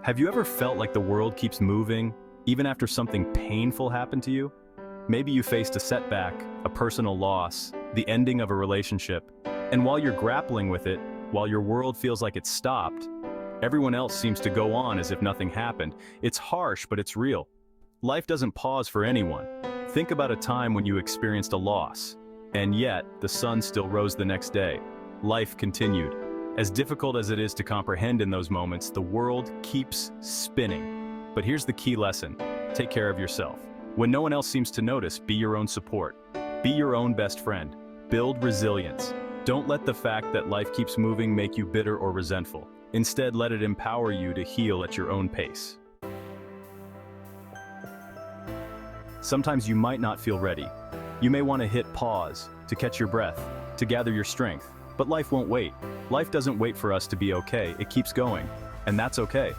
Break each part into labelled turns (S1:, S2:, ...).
S1: Have you ever felt like the world keeps moving, even after something painful happened to you? Maybe you faced a setback, a personal loss, the ending of a relationship, and while you're grappling with it, while your world feels like it's stopped, everyone else seems to go on as if nothing happened. It's harsh, but it's real. Life doesn't pause for anyone. Think about a time when you experienced a loss, and yet the sun still rose the next day. Life continued. As difficult as it is to comprehend in those moments, the world keeps spinning. But here's the key lesson: take care of yourself. When no one else seems to notice, be your own support. Be your own best friend. Build resilience. Don't let the fact that life keeps moving make you bitter or resentful. Instead, let it empower you to heal at your own pace. Sometimes you might not feel ready. You may want to hit pause, to catch your breath, to gather your strength. But life won't wait. Life doesn't wait for us to be okay, it keeps going. And that's okay.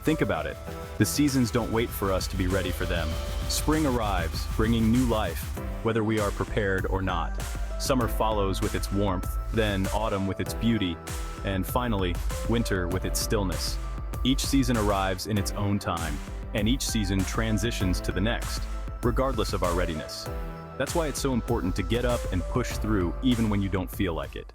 S1: Think about it. The seasons don't wait for us to be ready for them. Spring arrives, bringing new life, whether we are prepared or not. Summer follows with its warmth, then autumn with its beauty, and finally, winter with its stillness. Each season arrives in its own time, and each season transitions to the next, regardless of our readiness. That's why it's so important to get up and push through even when you don't feel like it.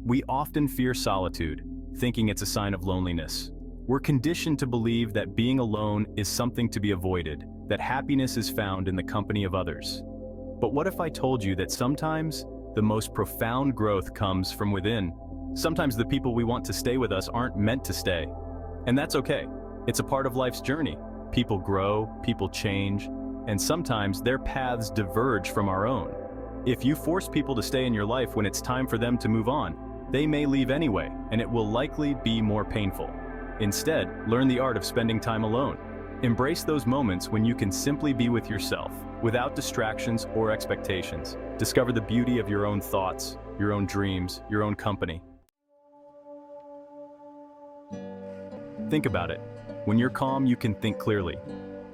S1: We often fear solitude, thinking it's a sign of loneliness. We're conditioned to believe that being alone is something to be avoided, that happiness is found in the company of others. But what if I told you that sometimes the most profound growth comes from within? Sometimes the people we want to stay with us aren't meant to stay. And that's okay. It's a part of life's journey. People grow, people change, and sometimes their paths diverge from our own. If you force people to stay in your life when it's time for them to move on, they may leave anyway, and it will likely be more painful. Instead, learn the art of spending time alone. Embrace those moments when you can simply be with yourself, without distractions or expectations. Discover the beauty of your own thoughts, your own dreams, your own company. Think about it. When you're calm, you can think clearly.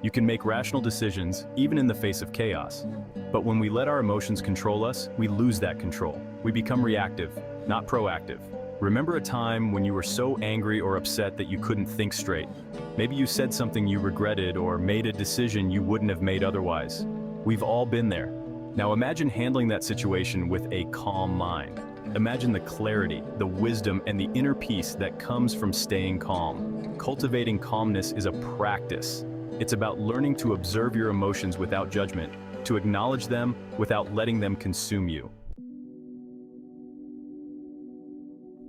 S1: You can make rational decisions, even in the face of chaos. But when we let our emotions control us, we lose that control. We become reactive, not proactive. Remember a time when you were so angry or upset that you couldn't think straight. Maybe you said something you regretted or made a decision you wouldn't have made otherwise. We've all been there. Now imagine handling that situation with a calm mind. Imagine the clarity, the wisdom, and the inner peace that comes from staying calm. Cultivating calmness is a practice. It's about learning to observe your emotions without judgment, to acknowledge them without letting them consume you.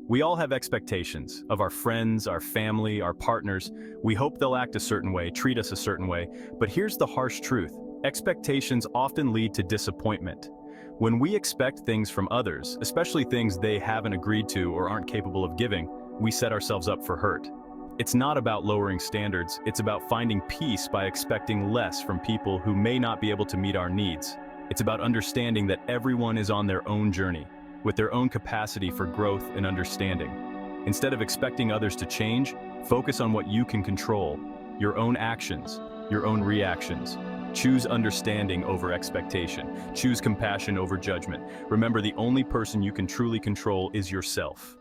S1: We all have expectations of our friends, our family, our partners. We hope they'll act a certain way, treat us a certain way, but here's the harsh truth. Expectations often lead to disappointment. When we expect things from others, especially things they haven't agreed to or aren't capable of giving, we set ourselves up for hurt. It's not about lowering standards, it's about finding peace by expecting less from people who may not be able to meet our needs. It's about understanding that everyone is on their own journey, with their own capacity for growth and understanding. Instead of expecting others to change, focus on what you can control, your own actions, your own reactions. Choose understanding over expectation. Choose compassion over judgment. Remember, the only person you can truly control is yourself.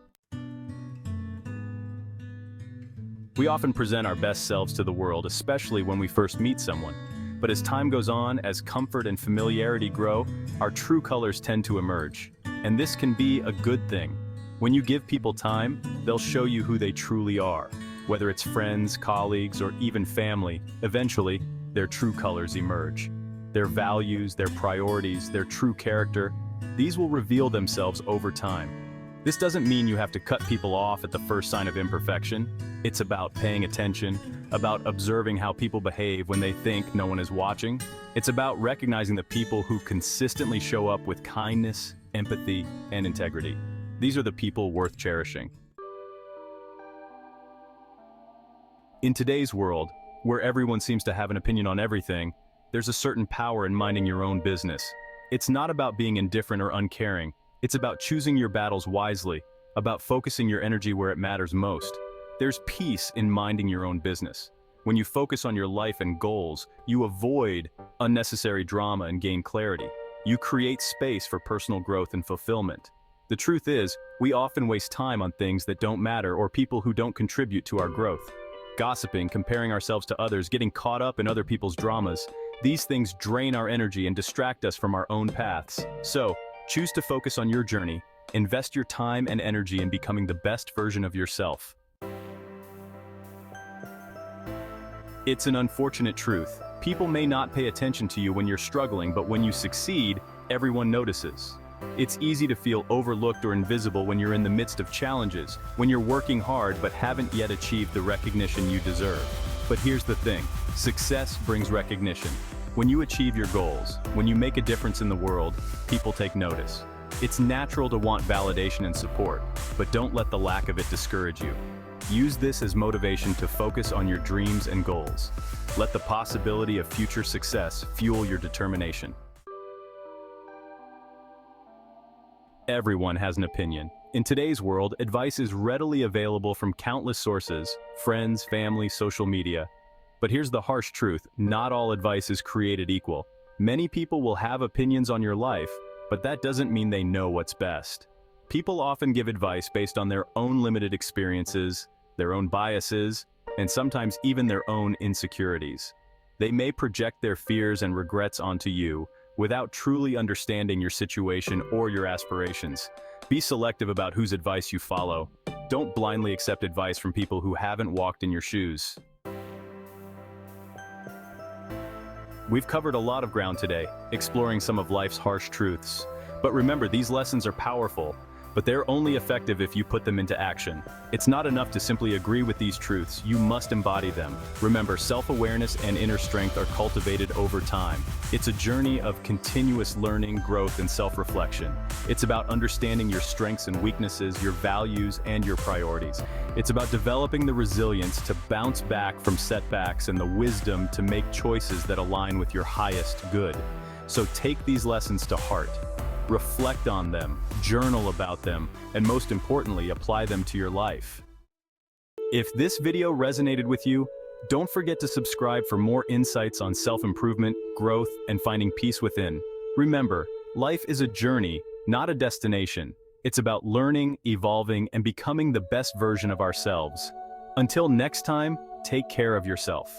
S1: We often present our best selves to the world, especially when we first meet someone. But as time goes on, as comfort and familiarity grow, our true colors tend to emerge. And this can be a good thing. When you give people time, they'll show you who they truly are. Whether it's friends, colleagues, or even family, eventually, their true colors emerge. Their values, their priorities, their true character, these will reveal themselves over time. This doesn't mean you have to cut people off at the first sign of imperfection. It's about paying attention, about observing how people behave when they think no one is watching. It's about recognizing the people who consistently show up with kindness, empathy, and integrity. These are the people worth cherishing. In today's world, where everyone seems to have an opinion on everything, there's a certain power in minding your own business. It's not about being indifferent or uncaring. It's about choosing your battles wisely, about focusing your energy where it matters most. There's peace in minding your own business. When you focus on your life and goals, you avoid unnecessary drama and gain clarity. You create space for personal growth and fulfillment. The truth is, we often waste time on things that don't matter or people who don't contribute to our growth. Gossiping, comparing ourselves to others, getting caught up in other people's dramas, these things drain our energy and distract us from our own paths. So, choose to focus on your journey, invest your time and energy in becoming the best version of yourself. It's an unfortunate truth. People may not pay attention to you when you're struggling, but when you succeed, everyone notices. It's easy to feel overlooked or invisible when you're in the midst of challenges, when you're working hard but haven't yet achieved the recognition you deserve. But here's the thing, success brings recognition. When you achieve your goals, when you make a difference in the world, people take notice. It's natural to want validation and support, but don't let the lack of it discourage you. Use this as motivation to focus on your dreams and goals. Let the possibility of future success fuel your determination. Everyone has an opinion. In today's world, advice is readily available from countless sources, friends, family, social media. But here's the harsh truth, not all advice is created equal. Many people will have opinions on your life, but that doesn't mean they know what's best. People often give advice based on their own limited experiences, their own biases, and sometimes even their own insecurities. They may project their fears and regrets onto you, without truly understanding your situation or your aspirations. Be selective about whose advice you follow. Don't blindly accept advice from people who haven't walked in your shoes. We've covered a lot of ground today, exploring some of life's harsh truths. But remember, these lessons are powerful, but they're only effective if you put them into action. It's not enough to simply agree with these truths, you must embody them. Remember, self-awareness and inner strength are cultivated over time. It's a journey of continuous learning, growth, and self-reflection. It's about understanding your strengths and weaknesses, your values, and your priorities. It's about developing the resilience to bounce back from setbacks and the wisdom to make choices that align with your highest good. So take these lessons to heart. Reflect on them, journal about them, and most importantly, apply them to your life. If this video resonated with you, don't forget to subscribe for more insights on self-improvement, growth, and finding peace within. Remember, life is a journey, not a destination. It's about learning, evolving, and becoming the best version of ourselves. Until next time, take care of yourself.